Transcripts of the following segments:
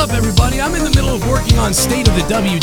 up, everybody? I'm in the middle of working on State of the W.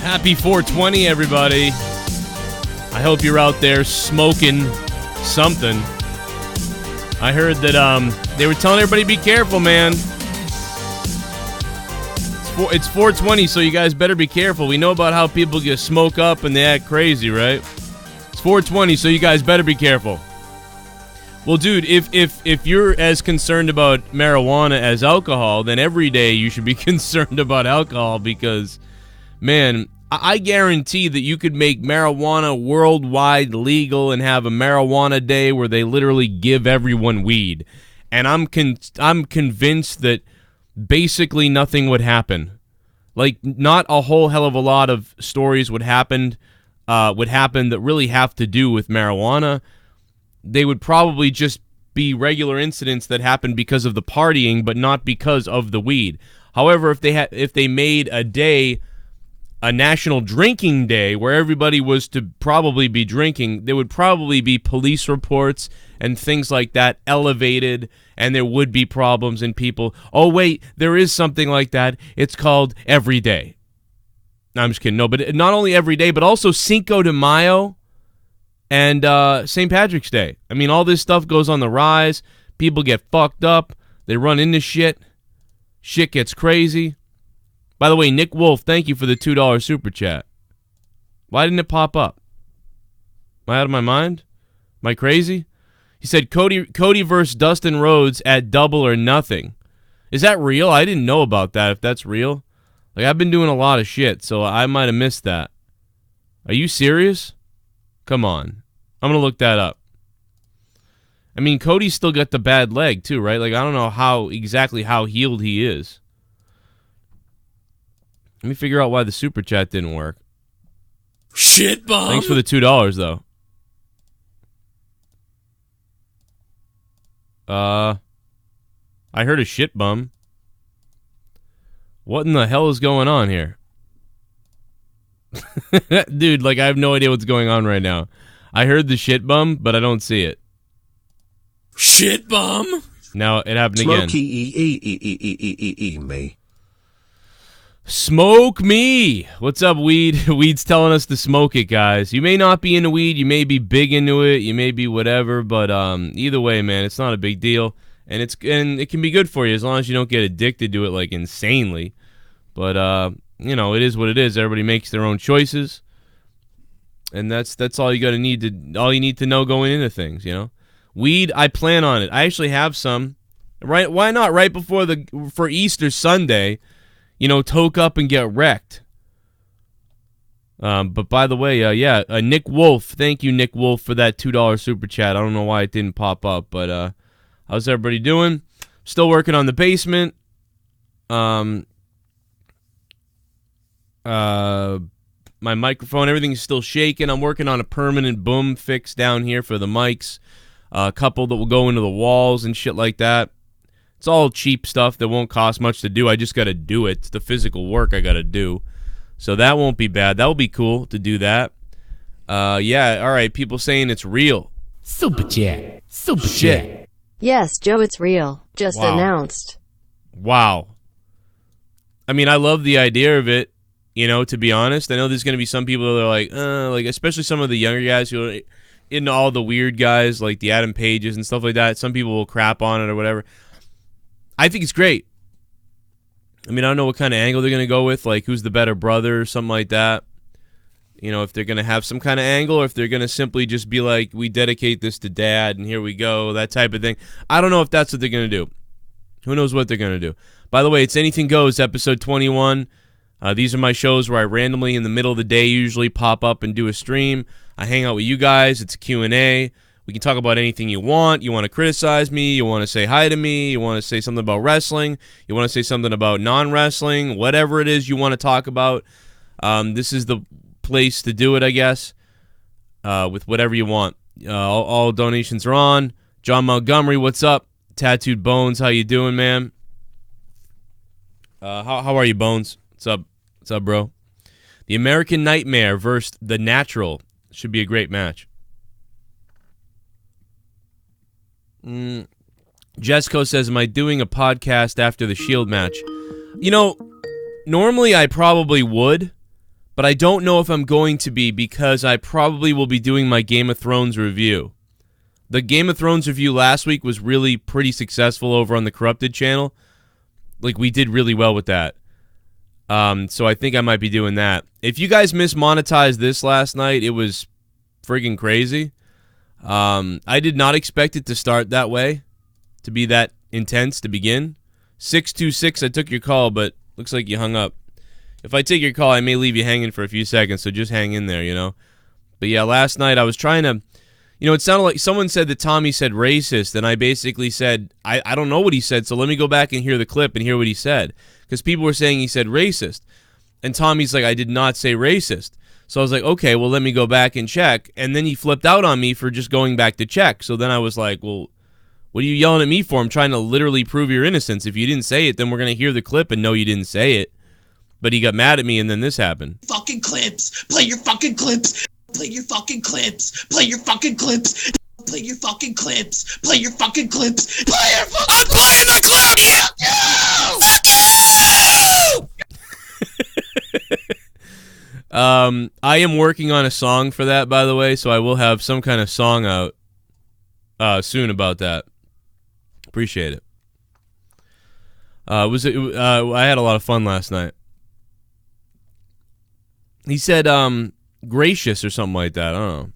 Happy 420, everybody. I hope you're out there smoking something. I heard that they were telling everybody be careful, man. It's 420, so you guys better be careful. We know about how people get smoke up and they act crazy, right? It's 420, so you guys better be careful. Well, dude, if you're as concerned about marijuana as alcohol, then every day you should be concerned about alcohol because, man, I guarantee that you could make marijuana worldwide legal and have a marijuana day where they literally give everyone weed. And I'm convinced that basically nothing would happen. Like, not a whole hell of a lot of stories would happen that really have to do with marijuana. They would probably just be regular incidents that happen because of the partying, but not because of the weed. However, if they made a national drinking day where everybody was to probably be drinking, there would probably be police reports and things like that elevated, and there would be problems and people, oh wait, there is something like that. It's called every day. No, I'm just kidding. No, but not only every day, but also Cinco de Mayo and St. Patrick's Day. I mean, all this stuff goes on the rise. People get fucked up. They run into shit. Shit gets crazy. By the way, Nick Wolf, thank you for the $2 super chat. Why didn't it pop up? Am I out of my mind? Am I crazy? He said Cody versus Dustin Rhodes at Double or Nothing. Is that real? I didn't know about that, if that's real. Like, I've been doing a lot of shit, so I might have missed that. Are you serious? Come on. I'm going to look that up. I mean, Cody's still got the bad leg, too, right? Like, I don't know exactly how healed he is. Let me figure out why the super chat didn't work. Shit bomb. Thanks for the $2, though. I heard a shit bum. What in the hell is going on here? Dude, like, I have no idea what's going on right now. I heard the shit bum, but I don't see it. Shit bum? Now it happened again. Me. Smoke me. What's up, Weed? Weed's telling us to smoke it, guys. You may not be into weed. You may be big into it. You may be whatever. But either way, man, it's not a big deal. And it can be good for you as long as you don't get addicted to it, like, insanely. But, you know, it is what it is. Everybody makes their own choices. And that's all you need to know going into things, you know? Weed, I plan on it. I actually have some. Right? Why not right for Easter Sunday? You know, toke up and get wrecked. But by the way, Nick Wolf, thank you, Nick Wolf, for that $2 super chat. I don't know why it didn't pop up, but how's everybody doing? Still working on the basement. My microphone, everything's still shaking. I'm working on a permanent boom fix down here for the mics. A couple that will go into the walls and shit like that. It's all cheap stuff that won't cost much to do. I just got to do it. It's the physical work I got to do. So that won't be bad. That will be cool to do that. Yeah, all right. People saying it's real. Super chat. Super chat. Yes, Joe, it's real. Just announced. Wow. I mean, I love the idea of it, you know, to be honest. I know there's going to be some people that are like, especially some of the younger guys who are into all the weird guys, like the Adam Pages and stuff like that. Some people will crap on it or whatever. I think it's great. I mean, I don't know what kind of angle they're going to go with, like who's the better brother or something like that. You know, if they're going to have some kind of angle or if they're going to simply just be like, we dedicate this to Dad and here we go, that type of thing. I don't know if that's what they're going to do. Who knows what they're going to do. By the way, it's Anything Goes, episode 21. These are my shows where I randomly in the middle of the day usually pop up and do a stream. I hang out with you guys. It's a Q&A. We can talk about anything you want. You want to criticize me. You want to say hi to me. You want to say something about wrestling. You want to say something about non-wrestling. Whatever it is you want to talk about. This is the place to do it, I guess, with whatever you want. All donations are on. John Montgomery, what's up? Tattooed Bones, how you doing, man? How are you, Bones? What's up, bro? The American Nightmare versus The Natural should be a great match. Jesco says, am I doing a podcast after the Shield match? You know, normally I probably would, but I don't know if I'm going to be because I probably will be doing my Game of Thrones review. The Game of Thrones review last week was really pretty successful over on the Corrupted channel. Like, we did really well with that. So I think I might be doing that. If you guys mismonetized this last night, it was friggin' crazy. I did not expect it to start that way, to be that intense to begin. 626, I took your call, but looks like you hung up. If I take your call, I may leave you hanging for a few seconds, so just hang in there, you know. But yeah, last night I was trying to, you know, it sounded like someone said that Tommy said racist, and I basically said, I don't know what he said, so let me go back and hear the clip and hear what he said. Because people were saying he said racist. And Tommy's like, I did not say racist. So I was like, okay, well, let me go back and check. And then he flipped out on me for just going back to check. So then I was like, well, what are you yelling at me for? I'm trying to literally prove your innocence. If you didn't say it, then we're going to hear the clip and know you didn't say it. But he got mad at me, and then this happened. Fucking clips. Play your fucking clips. Play your fucking clips. Play your fucking clips. Play your fucking clips. Play your fucking clips. Play your fucking... I'm playing the clip! Fuck you! Fuck you! I am working on a song for that, by the way, so I will have some kind of song out soon about that. Appreciate it. I had a lot of fun last night. He said gracious or something like that. I don't know.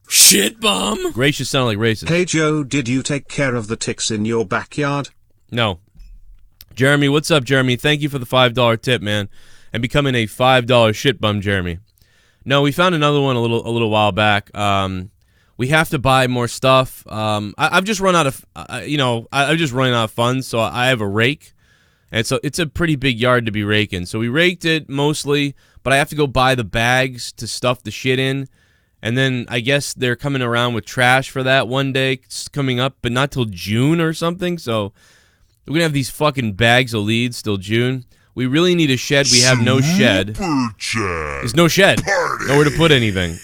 Shit bomb. Gracious sounded like racist. Hey Joe, did you take care of the ticks in your backyard? No. Jeremy, what's up, Jeremy? Thank you for the $5 tip, man, and becoming a $5 shit bum, Jeremy. No, we found another one a little while back. We have to buy more stuff. I've just run out of, I've just running out of funds, so I have a rake, and it's a pretty big yard to be raking. So we raked it mostly, but I have to go buy the bags to stuff the shit in, and then I guess they're coming around with trash for that one day. It's coming up, but not till June or something. So we're gonna have these fucking bags of leads till June. We really need a shed. We have no shed. There's no shed. Nowhere to put anything.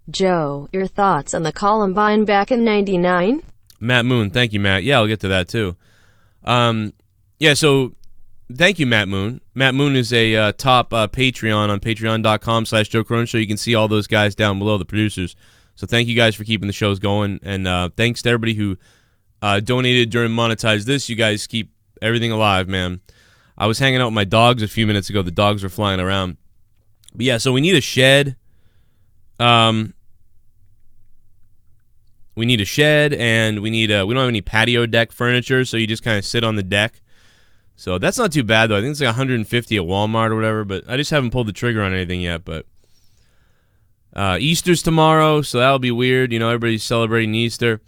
Joe, your thoughts on the Columbine back in '99? Matt Moon, thank you, Matt. Yeah, I'll get to that too. Yeah, so thank you, Matt Moon. Matt Moon is a top Patreon on patreon.com/Joe Cronin Show. You can see all those guys down below, the producers. So thank you guys for keeping the shows going, and thanks to everybody who donated during Monetize This. You guys keep everything alive, man. I was hanging out with my dogs a few minutes ago. The dogs were flying around. But yeah, so we need a shed. We need a shed, and we don't have any patio deck furniture, so you just kind of sit on the deck. So that's not too bad, though. I think it's like $150 at Walmart or whatever, but I just haven't pulled the trigger on anything yet. But Easter's tomorrow, so that'll be weird. You know, everybody's celebrating Easter.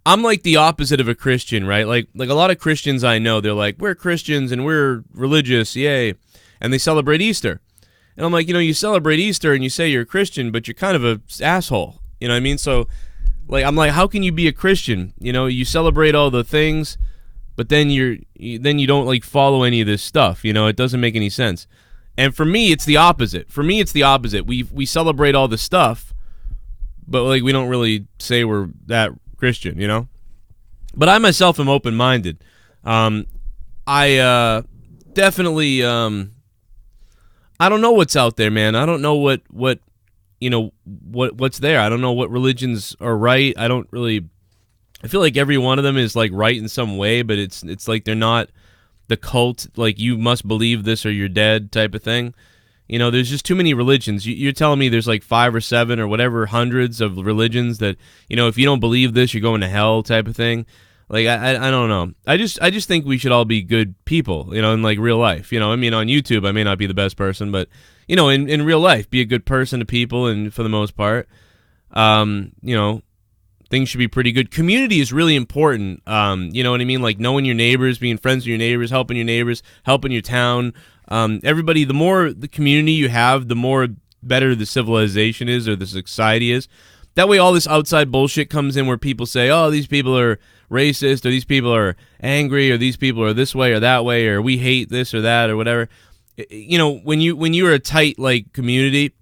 I'm like the opposite of a Christian, right? Like a lot of Christians I know, they're like, we're Christians and we're religious, yay. And they celebrate Easter. And I'm like, you know, you celebrate Easter and you say you're a Christian, but you're kind of an asshole. You know what I mean? So Like, I'm like, how can you be a Christian? You know, you celebrate all the things, but then you don't like follow any of this stuff. You know, it doesn't make any sense. And for me, it's the opposite. We celebrate all the stuff, but like we don't really say we're that Christian. You know. But I myself am open-minded. I definitely I don't know what's out there, man. I don't know what's there. I don't know what religions are right. I feel like every one of them is like right in some way, but it's like they're not the cult, like you must believe this or you're dead type of thing. You know, there's just too many religions. You're telling me there's like 5 or 7 or whatever hundreds of religions that, you know, if you don't believe this, you're going to hell type of thing. Like, I don't know. I just think we should all be good people, you know, in like real life. You know, I mean, on YouTube, I may not be the best person, but, you know, in real life, be a good person to people, and for the most part, you know, things should be pretty good. Community is really important. You know what I mean? Like knowing your neighbors, being friends with your neighbors, helping your town. Everybody, the more the community you have, the more better the civilization is or the society is. That way all this outside bullshit comes in where people say, oh, these people are racist, or these people are angry, or these people are this way or that way, or we hate this or that or whatever. You know, when you're a tight like community,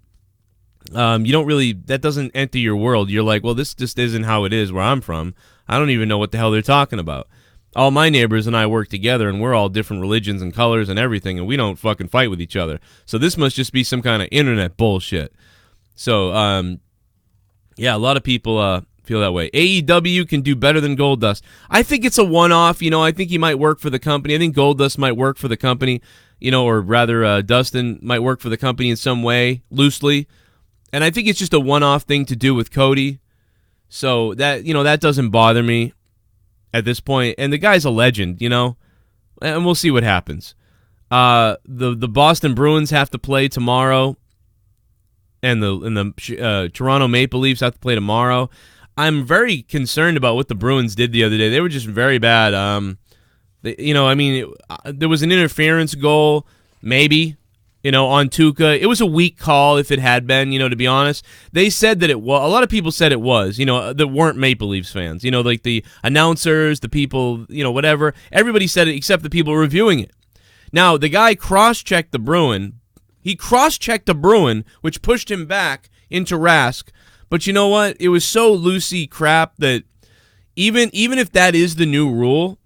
you don't really, that doesn't enter your world. You're like, well, this just isn't how it is where I'm from. I don't even know what the hell they're talking about. All my neighbors and I work together, and we're all different religions and colors and everything, and we don't fucking fight with each other. So this must just be some kind of internet bullshit. So, yeah, a lot of people feel that way. AEW can do better than Goldust. I think it's a one-off. You know, I think he might work for the company. I think Goldust might work for the company, you know, or rather Dustin might work for the company in some way, loosely. And I think it's just a one-off thing to do with Cody. So that, you know, that doesn't bother me at this point. And the guy's a legend, you know, and we'll see what happens. The Boston Bruins have to play tomorrow, and the Toronto Maple Leafs have to play tomorrow. I'm very concerned about what the Bruins did the other day. They were just very bad. You know, I mean, there was an interference goal, maybe, you know, on Tuukka. It was a weak call if it had been, you know, to be honest. They said that it was. A lot of people said it was, you know, that weren't Maple Leafs fans. You know, like the announcers, the people, you know, whatever. Everybody said it except the people reviewing it. Now, the guy cross-checked the Bruin. He cross-checked the Bruin, which pushed him back into Rask. But you know what? It was so loosey crap that even if that is the new rule,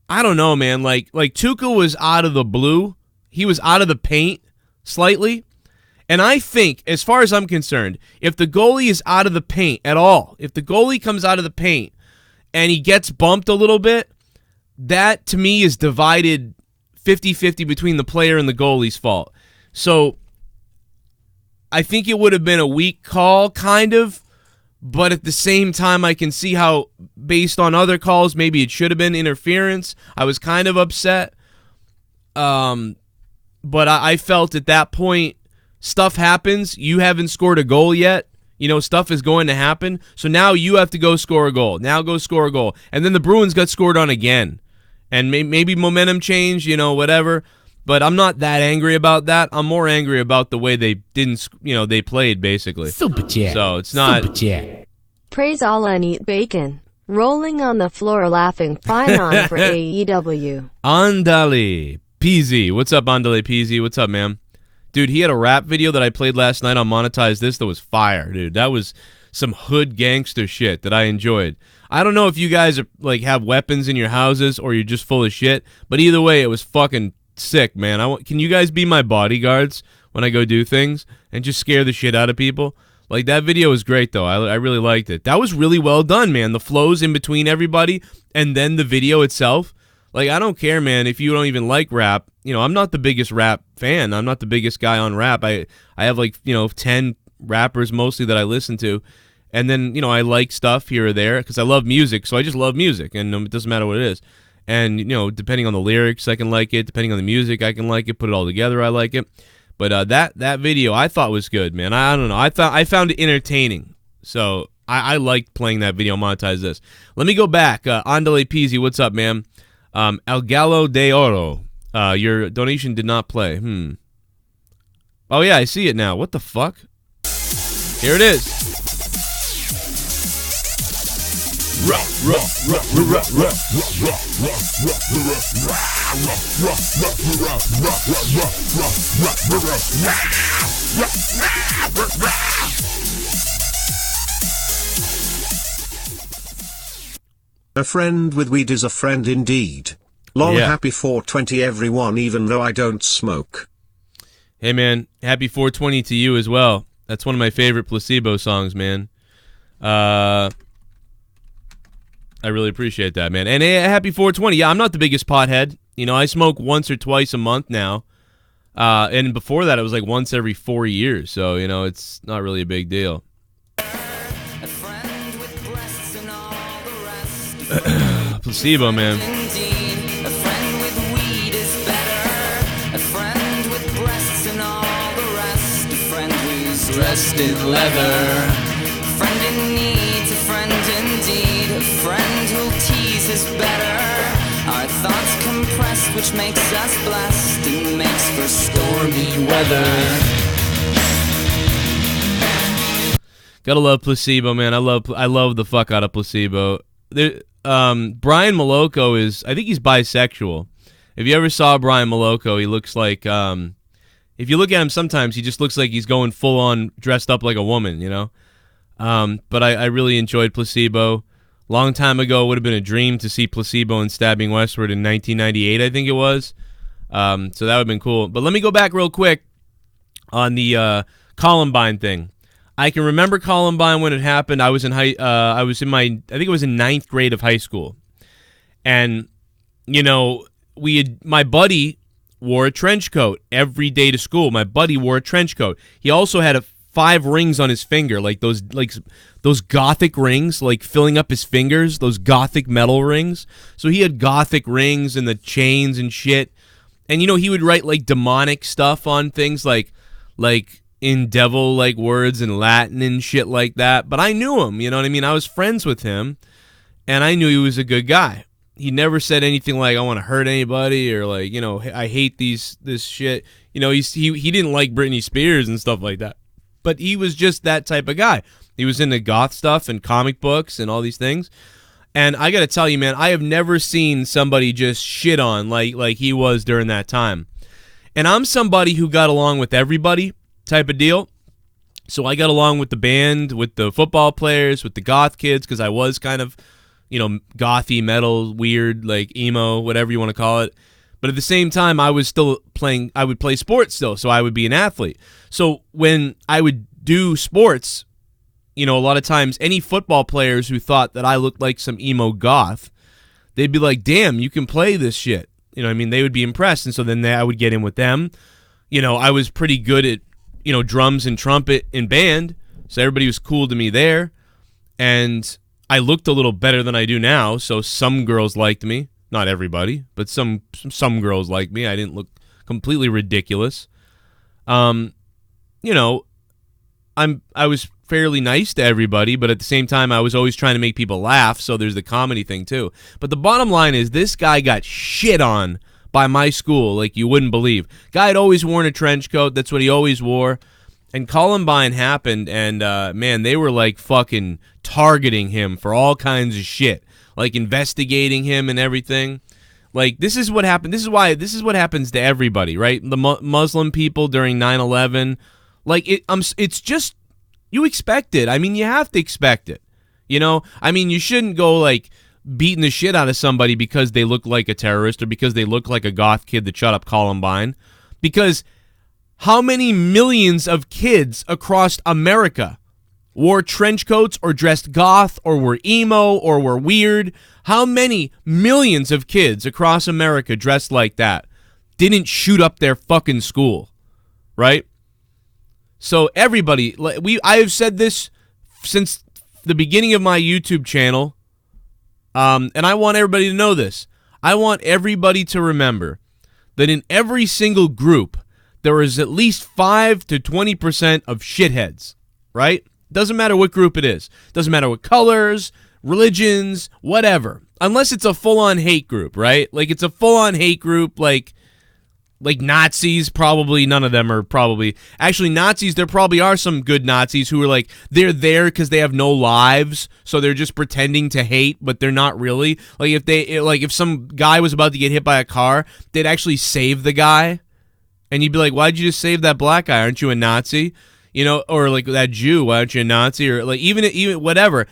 I don't know, man. Like Tuukka was out of the blue. He was out of the paint slightly. And I think, as far as I'm concerned, if the goalie is out of the paint at all, if the goalie comes out of the paint and he gets bumped a little bit, that to me is divided 50-50 between the player and the goalie's fault. So I think it would have been a weak call, kind of, but at the same time, I can see how, based on other calls, maybe it should have been interference. I was kind of upset. But I felt at that point, stuff happens. You haven't scored a goal yet. You know, stuff is going to happen. So now you have to go score a goal. Now go score a goal. And then the Bruins got scored on again. And maybe momentum change, you know, whatever. But I'm not that angry about that. I'm more angry about the way they didn't, you know, they played, basically. Super chat. So it's not. Super chat. Praise Allah and eat bacon. Rolling on the floor laughing. Fine on for AEW. Andale Peasy. What's up, Andale Peasy? What's up, man? Dude, he had a rap video that I played last night on Monetize This that was fire, dude. That was some hood gangster shit that I enjoyed. I don't know if you guys are, like, have weapons in your houses or you're just full of shit, but either way, it was fucking sick, man. Can you guys be my bodyguards when I go do things and just scare the shit out of people? Like, that video was great, though. I really liked it. That was really well done, man. The flows in between everybody and then the video itself. Like, I don't care, man, if you don't even like rap. You know, I'm not the biggest rap fan. I'm not the biggest guy on rap. I have, like, you know, 10 rappers mostly that I listen to. And then, you know, I like stuff here or there because I love music. So I just love music, and it doesn't matter what it is. And, you know, depending on the lyrics, I can like it. Depending on the music, I can like it. Put it all together, I like it. But that video I thought was good, man. I don't know. I found it entertaining. So I liked playing that video. Monetize This. Let me go back. Andale Peasy, what's up, man? El Gallo de Oro. Your donation did not play. Oh, yeah, I see it now. What the fuck? Here it is. A friend with weed is a friend indeed. Long happy 420 everyone, even though I don't smoke. Hey man, happy 420 to you as well. That's one of my favorite Placebo songs, man. I really appreciate that, man. And happy 420. Yeah, I'm not the biggest pothead. You know, I smoke once or twice a month now. And before that, it was like once every 4 years. So, you know, it's not really a big deal. Placebo, man. Indeed, a friend with weed is better. A friend with breasts and all the rest. A friend who's dressed in leather. A friend in need, a friend indeed. A friend who'll tease is better. Our thoughts compressed, which makes us blessed and makes for stormy weather. Gotta love Placebo, man. I love the fuck out of Placebo. Brian Miloco I think he's bisexual. If you ever saw Brian Miloco, he looks like, if you look at him sometimes, he just looks like he's going full on dressed up like a woman, you know? But I really enjoyed Placebo. Long time ago, it would have been a dream to see Placebo in Stabbing Westward in 1998, I think it was. So that would have been cool. But let me go back real quick on the Columbine thing. I can remember Columbine when it happened. I was in I think it was in 9th grade of high school. And, you know, my buddy wore a trench coat every day to school. My buddy wore a trench coat. He also had 5 rings on his finger, like those gothic rings, like filling up his fingers, those gothic metal rings. So he had gothic rings and the chains and shit. And, you know, he would write, like, demonic stuff on things like in devil-like words in Latin and shit like that. But I knew him, you know what I mean? I was friends with him, and I knew he was a good guy. He never said anything like, I want to hurt anybody, or like, you know, I hate this shit. You know, he didn't like Britney Spears and stuff like that. But he was just that type of guy. He was into goth stuff and comic books and all these things. And I got to tell you, man, I have never seen somebody just shit on like he was during that time. And I'm somebody who got along with everybody type of deal. So I got along with the band, with the football players, with the goth kids, because I was kind of, you know, gothy, metal, weird, like emo, whatever you want to call it. But at the same time, I was still playing, I would play sports still, so I would be an athlete. So when I would do sports, you know, a lot of times any football players who thought that I looked like some emo goth, they'd be like, damn, you can play this shit. You know what I mean? They would be impressed, and so then I would get in with them. You know, I was pretty good at, you know, drums and trumpet in band, so everybody was cool to me there. And I looked a little better than I do now, so some girls liked me. Not everybody, but some girls liked me. I didn't look completely ridiculous. You know, I was fairly nice to everybody, but at the same time, I was always trying to make people laugh, so there's the comedy thing too. But the bottom line is, this guy got shit on by my school like you wouldn't believe. Guy had always worn a trench coat. That's what he always wore. And Columbine happened, and man, they were like fucking targeting him for all kinds of shit, like investigating him and everything. Like, this is what happened. This is what happens to everybody, right? The Muslim people during 9/11. Like, it's just, you expect it. I mean, you have to expect it. You know? I mean, you shouldn't go, like, beating the shit out of somebody because they look like a terrorist or because they look like a goth kid that shot up Columbine. Because how many millions of kids across America wore trench coats or dressed goth or were emo or were weird? How many millions of kids across America dressed like that didn't shoot up their fucking school, right? So everybody, I have said this since the beginning of my YouTube channel, and I want everybody to know this. I want everybody to remember that in every single group, there is at least 5 to 20% of shitheads, right? Doesn't matter what group it is. Doesn't matter what colors, religions, whatever. Unless it's a full-on hate group, right? Like, it's a full-on hate group, like Like Nazis, probably none of them are probably. Actually, Nazis, there probably are some good Nazis who are like, they're there because they have no lives, so they're just pretending to hate, but they're not really. Like if some guy was about to get hit by a car, they'd actually save the guy, and you'd be like, why'd you just save that black guy? Aren't you a Nazi? You know, or like that Jew, why aren't you a Nazi? Or like even whatever.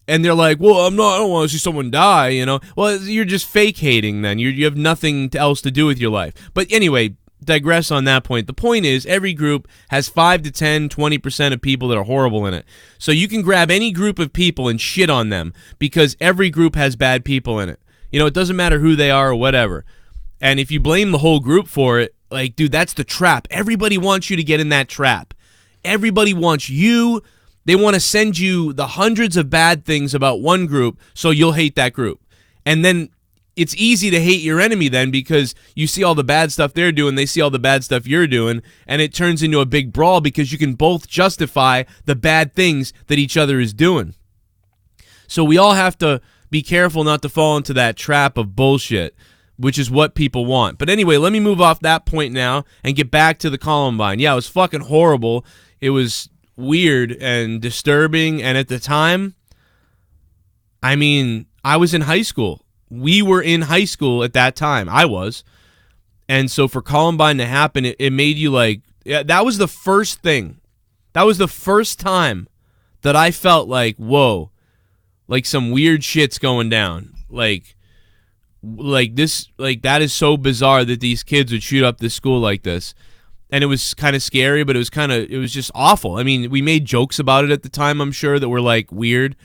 And they're like, well, I don't want to see someone die, you know. Well, you're just fake hating then. You have nothing else to do with your life. But anyway, digress on that point. The point is, every group has 5 to 10, 20% of people that are horrible in it. So you can grab any group of people and shit on them because every group has bad people in it. You know, it doesn't matter who they are or whatever. And if you blame the whole group for it, like, dude, that's the trap. Everybody wants you to get in that trap. Everybody wants you. They want to send you the hundreds of bad things about one group so you'll hate that group. And then it's easy to hate your enemy then because you see all the bad stuff they're doing, they see all the bad stuff you're doing, and it turns into a big brawl because you can both justify the bad things that each other is doing. So we all have to be careful not to fall into that trap of bullshit, which is what people want. But anyway, let me move off that point now and get back to the Columbine. Yeah, it was fucking horrible. It was weird and disturbing, and at the time, I mean, I was in high school. We were in high school at that time. I was. And so for Columbine to happen, it made you like, yeah, that was the first thing. That was the first time that I felt like, whoa, like some weird shit's going down. Like this, like that is so bizarre that these kids would shoot up this school like this. And it was kind of scary, but it was just awful. I mean, we made jokes about it at the time, I'm sure, that were like weird.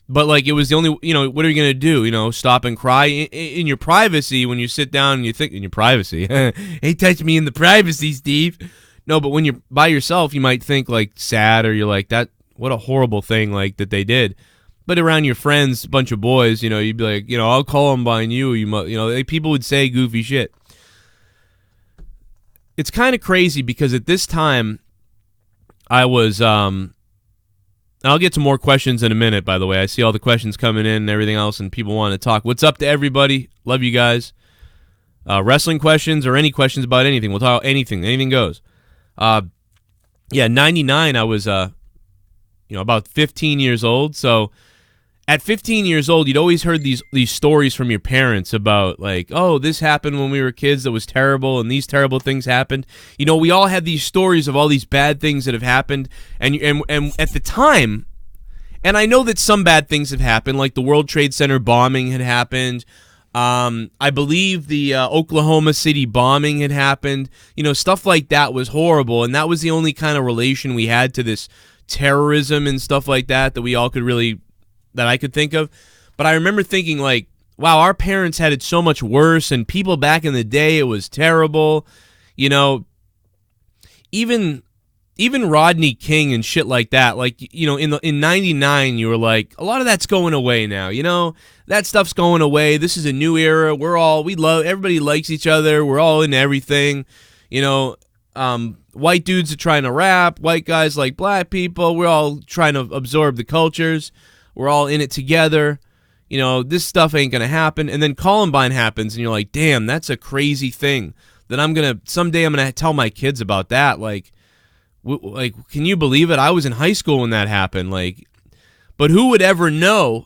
But like it was the only, you know, what are you going to do? You know, stop and cry in your privacy when you sit down and you think in your privacy. Hey, touch me in the privacy, Steve. No, but when you're by yourself, you might think like sad, or you're like, that, what a horrible thing like that they did. But around your friends, a bunch of boys, you know, you'd be like, you know, I'll call them by you. You know, people would say goofy shit. It's kind of crazy because at this time, I was, I'll get to more questions in a minute, by the way. I see all the questions coming in and everything else, and people want to talk. What's up to everybody? Love you guys. Wrestling questions or any questions about anything. We'll talk anything. Anything goes. Yeah, 99, I was, about 15 years old, so at 15 years old, you'd always heard these stories from your parents about, like, oh, this happened when we were kids that was terrible, and these terrible things happened. You know, we all had these stories of all these bad things that have happened, and at the time, and I know that some bad things have happened, like the World Trade Center bombing had happened. I believe the Oklahoma City bombing had happened. You know, stuff like that was horrible, and that was the only kind of relation we had to this terrorism and stuff like that we all could really... that I could think of. But I remember thinking, like, wow, our parents had it so much worse, and people back in the day, it was terrible. You know, even Rodney King and shit like that, like, you know, in 99, you were like, a lot of that's going away now, you know? That stuff's going away. This is a new era. Everybody likes each other. We're all in everything. You know, white dudes are trying to rap. White guys like black people. We're all trying to absorb the cultures. We're all in it together. You know, this stuff ain't going to happen. And then Columbine happens, and you're like, damn, that's a crazy thing that someday I'm going to tell my kids about that. Like, can you believe it? I was in high school when that happened. Like, but who would ever know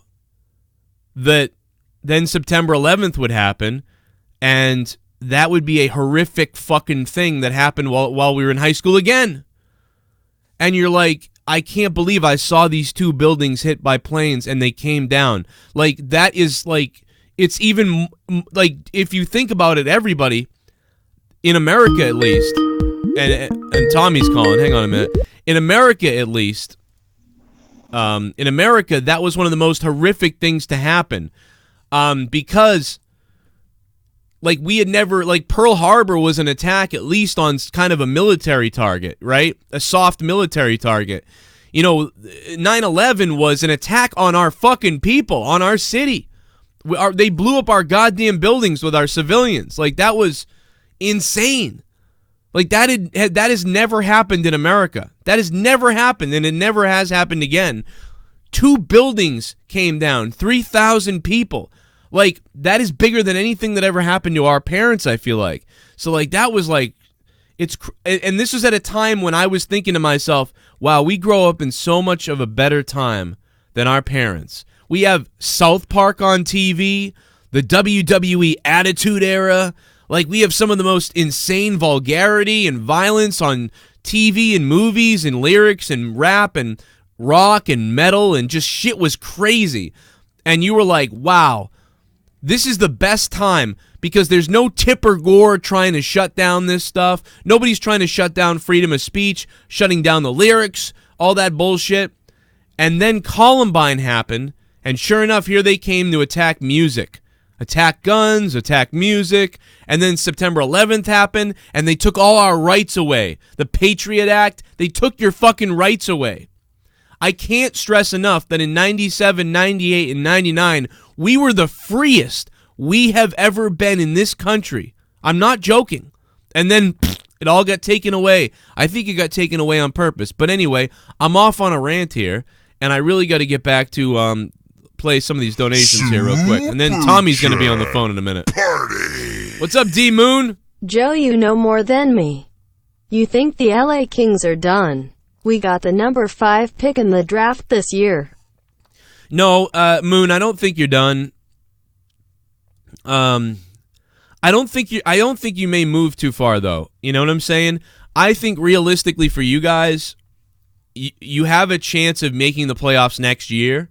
that then September 11th would happen, and that would be a horrific fucking thing that happened while we were in high school again. And you're like, I can't believe I saw these two buildings hit by planes and they came down. Like, that is, like, it's even, like, if you think about it, everybody, in America at least, and Tommy's calling, hang on a minute. In America at least, that was one of the most horrific things to happen. Because, like, we had never, like, Pearl Harbor was an attack at least on kind of a military target, right? A soft military target. You know, 9/11 was an attack on our fucking people, on our city. They blew up our goddamn buildings with our civilians. Like, that was insane. Like, that has never happened in America. That has never happened, and it never has happened again. 2 buildings came down, 3,000 people. Like, that is bigger than anything that ever happened to our parents, I feel like. So, like, that was like, and this was at a time when I was thinking to myself, wow, we grow up in so much of a better time than our parents. We have South Park on TV, the WWE Attitude Era. Like, we have some of the most insane vulgarity and violence on TV and movies and lyrics and rap and rock and metal, and just shit was crazy. And you were like, wow, this is the best time because there's no Tipper Gore trying to shut down this stuff. Nobody's trying to shut down freedom of speech, shutting down the lyrics, all that bullshit. And then Columbine happened, and sure enough, here they came to attack music. Attack guns, attack music, and then September 11th happened, and they took all our rights away. The Patriot Act, they took your fucking rights away. I can't stress enough that in 97, 98, and 99, we were the freest we have ever been in this country. I'm not joking. And then it all got taken away. I think it got taken away on purpose. But anyway, I'm off on a rant here, and I really got to get back to play some of these donations here real quick. And then Tommy's going to be on the phone in a minute. Party. What's up, DMOON? Joe, you know more than me. You think the LA Kings are done. We got the number 5 pick in the draft this year. No, Moon, I don't think you're done. I don't think you may move too far though. You know what I'm saying? I think realistically for you guys, you have a chance of making the playoffs next year.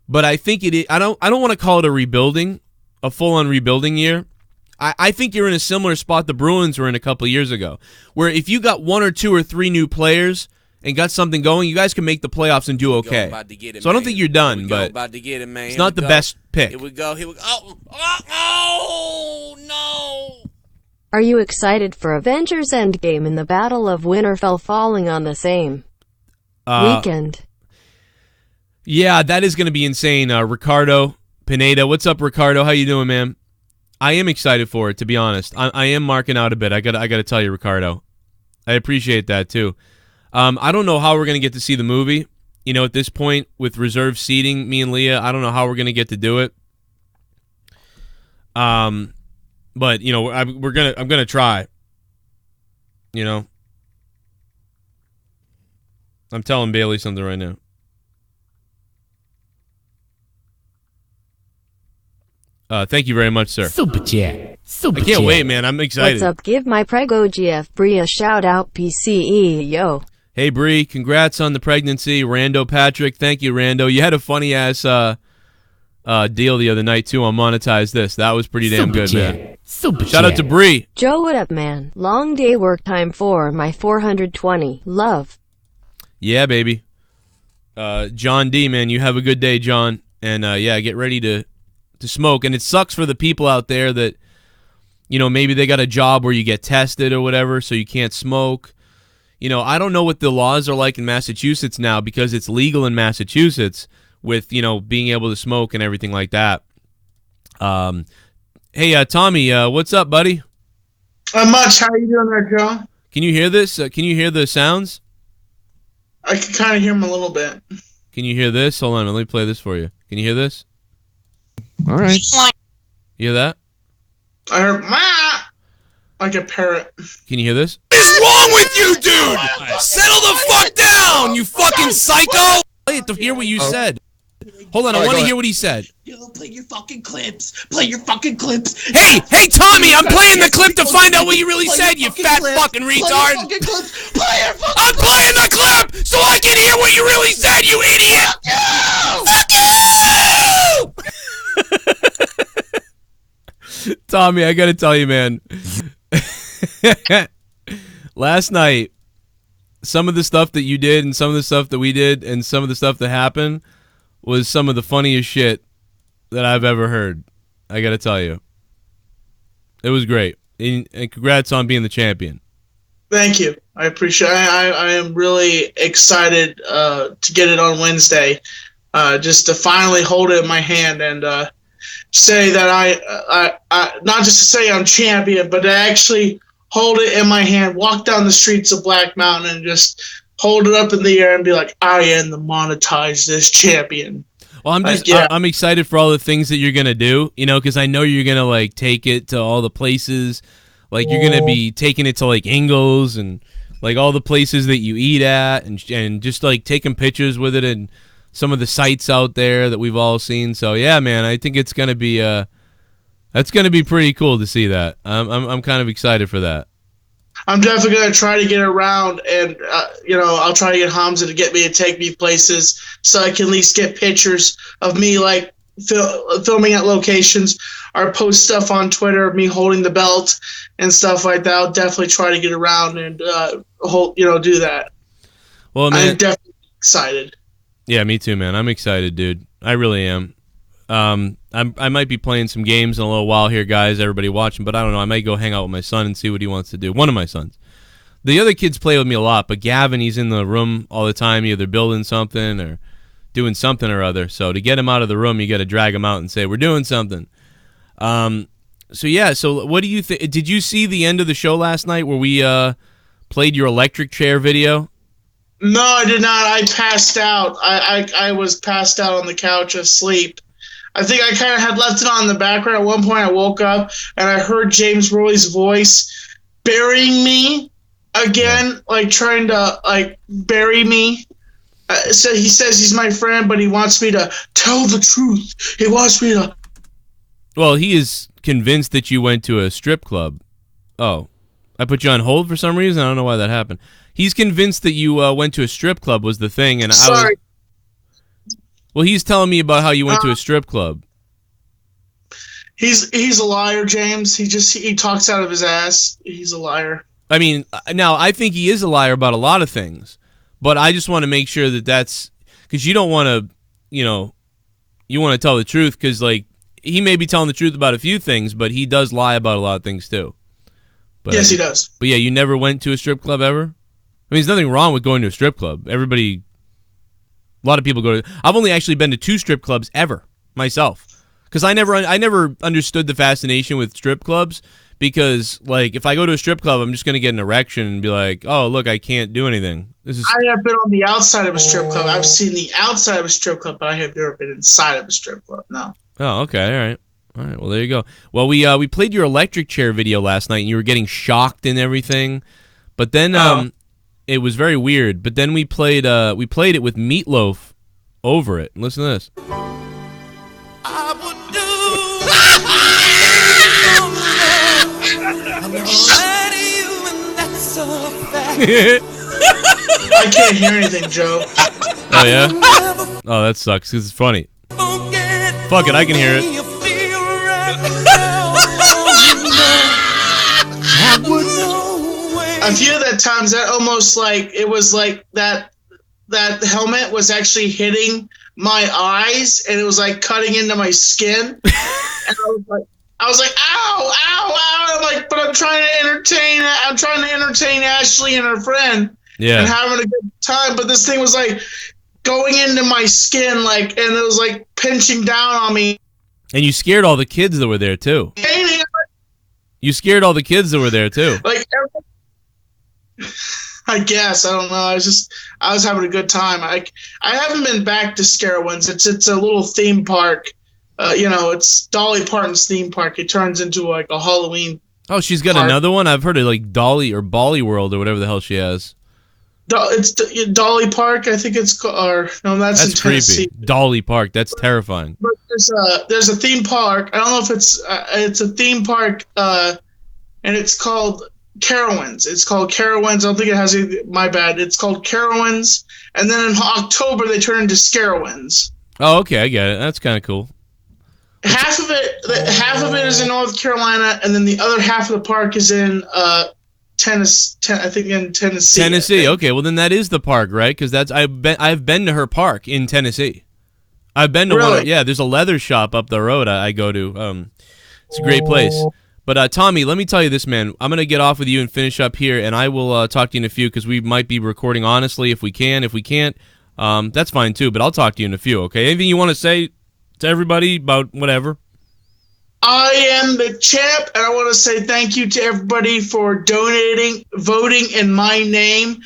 But I think I don't want to call it a full-on rebuilding year. I think you're in a similar spot the Bruins were in a couple of years ago, where if you got 1 or 2 or 3 new players and got something going, you guys can make the playoffs and do okay. So I don't think you're done, but it's not the best pick. Here we go. Oh, no. Are you excited for Avengers Endgame and the Battle of Winterfell falling on the same weekend? Yeah, that is going to be insane. Ricardo Pineda, what's up, Ricardo? How you doing, man? I am excited for it, to be honest. I am marking out a bit. I got to tell you, Ricardo. I appreciate that too. I don't know how we're going to get to see the movie. You know, at this point with reserved seating, me and Leah, I don't know how we're going to get to do it. But you know, I'm going to try. You know, I'm telling Bailey something right now. Thank you very much, sir. Super chat. I can't wait, man. I'm excited. What's up? Give my prego GF Bree a shout out, PCE, yo. Hey, Bree, congrats on the pregnancy. Rando Patrick, thank you, Rando. You had a funny-ass deal the other night, too, on Monetize This. That was pretty damn good, man. Shout out to Bree. Joe, what up, man? Long day work time for my 420. Love. Yeah, baby. John D, man, you have a good day, John. And, yeah, get ready to smoke. And it sucks for the people out there that, you know, maybe they got a job where you get tested or whatever, so you can't smoke. You know, I don't know what the laws are like in Massachusetts now because it's legal in Massachusetts with, you know, being able to smoke and everything like that. Hey, Tommy, what's up, buddy? Not much. How you doing there, Joe? Can you hear this? Can you hear the sounds? I can kind of hear them a little bit. Can you hear this? Hold on, let me play this for you. Can you hear this? All right. You hear that? I heard "ma" like a parrot. Can you hear this? What is wrong with you, dude? Settle the fuck down, you fucking psycho! I have to hear what you said. Hold on, I want to hear what he said. Yo, play your fucking clips. Play your fucking clips. Hey, Tommy, I'm playing the clip to find out what you really said, you fat fucking retard. I'm playing the clip so I can hear what you really said, you idiot! Fuck you! Tommy, I gotta tell you, man. Last night, some of the stuff that you did and some of the stuff that we did and some of the stuff that happened was some of the funniest shit that I've ever heard. I gotta tell you. It was great. And congrats on being the champion. Thank you. I appreciate it. I am really excited to get it on Wednesday. Just to finally hold it in my hand and say that I not just to say I'm champion, but to actually hold it in my hand, walk down the streets of Black Mountain and just hold it up in the air and be like, I am the Monetize This champion. Well, I'm excited for all the things that you're gonna do, because I know you're gonna like take it to all the places, like you're gonna be taking it to like Ingles and like all the places that you eat at, and just like taking pictures with it and some of the sites out there that we've all seen. So yeah, man, I think it's gonna be that's gonna be pretty cool to see that. I'm kind of excited for that. I'm definitely going to try to get around, and, I'll try to get Hamza to get me to take me places so I can at least get pictures of me, like, filming at locations, or post stuff on Twitter of me holding the belt and stuff like that. I'll definitely try to get around and, do that. Well, man, I'm definitely excited. Yeah, me too, man. I'm excited, dude. I really am. I might be playing some games in a little while here, guys, everybody watching, but I don't know. I might go hang out with my son and see what he wants to do. One of my sons. The other kids play with me a lot, but Gavin, he's in the room all the time, either building something or doing something or other. So to get him out of the room, you got to drag him out and say, we're doing something. So what do you think? Did you see the end of the show last night where we played your electric chair video? No, I did not. I passed out. I was passed out on the couch asleep. I think I kind of had left it on in the background. At one point, I woke up and I heard James Roy's voice burying me again, like trying to like bury me. So he says he's my friend, but he wants me to tell the truth. He wants me to. Well, he is convinced that you went to a strip club. Oh, I put you on hold for some reason. I don't know why that happened. He's convinced that you went to a strip club was the thing, and Sorry. Well, he's telling me about how you went to a strip club. He's a liar, James. He talks out of his ass. He's a liar. I mean, now I think he is a liar about a lot of things, but I just want to make sure that that's because you don't want to, you want to tell the truth because like he may be telling the truth about a few things, but he does lie about a lot of things too. But, yes, he does. But yeah, you never went to a strip club ever? I mean, there's nothing wrong with going to a strip club. A lot of people go to. I've only actually been to 2 strip clubs ever myself, because I never understood the fascination with strip clubs. Because like if I go to a strip club, I'm just gonna get an erection and be like, oh look, I can't do anything. I have been on the outside of a strip club. I've seen the outside of a strip club, but I have never been inside of a strip club. No. Oh, okay, all right. Well, there you go. Well, we played your electric chair video last night, and you were getting shocked and everything, but then it was very weird. But then we played it with Meatloaf over it. Listen to this. I would do I'm never lie to you, and that's a fact. I can't hear anything, Joe. Oh yeah? Oh, that sucks because it's funny. Fuck it, I can hear it. A few of the times that almost like it was like that helmet was actually hitting my eyes and it was like cutting into my skin. And I was like, ow, ow, ow. I'm like, but I'm trying to entertain Ashley and her friend. Yeah. And having a good time. But this thing was like going into my skin, like, and it was like pinching down on me. And you scared all the kids that were there too. You scared all the kids that were there too. Like, I guess, I don't know. I was having a good time. I haven't been back to Scarowinds. It's a little theme park. It's Dolly Parton's theme park. It turns into like a Halloween. Oh, she's got another one? I've heard of like Dolly or Bolly World or whatever the hell she has. It's Dolly Park, I think it's called. Or no, that's in Tennessee. Creepy. Dolly Park, that's terrifying. But there's a theme park. I don't know if it's a theme park, and it's called Carowinds. It's called Carowinds. I don't think it has my bad. It's called Carowinds, and then in October they turn into Scarowinds. Oh, okay, I get it. That's kind of cool. Half of it is in North Carolina, and then the other half of the park is in Tennessee. I think in Tennessee. Tennessee. Okay, well then that is the park, right? Because I've been to her park in Tennessee. I've been to one. Yeah, there's a leather shop up the road I go to. It's a great place. But Tommy, let me tell you this, man. I'm gonna get off with you and finish up here, and I will talk to you in a few because we might be recording honestly if we can. If we can't, that's fine too. But I'll talk to you in a few. Okay? Anything you want to say to everybody about whatever? I am the champ, and I want to say thank you to everybody for donating, voting in my name.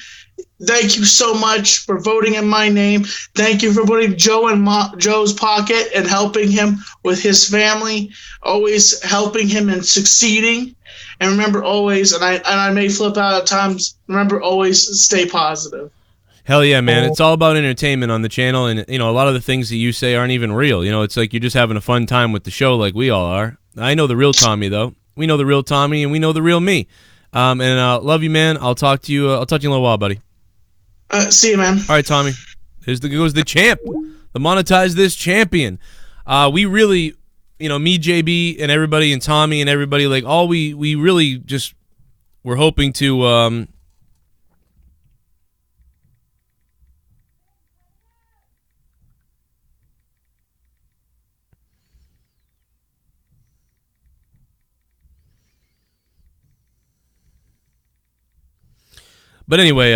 thank you so much for voting in my name. Thank you for putting Joe in Joe's pocket and helping him with his family, always helping him and succeeding. And remember always, and I may flip out at times, remember always stay positive. Hell yeah, man. It's all about entertainment on the channel, and a lot of the things that you say aren't even real. It's like you're just having a fun time with the show like we all are. I know the real Tommy, though. We know the real Tommy, and we know the real me. And love you, man. I'll talk to you in a little while, buddy. See you, man. All right, Tommy. Goes the champ. The monetize this champion. We really, me, JB, and everybody, and Tommy, and everybody, like, all we really just were hoping to... But anyway,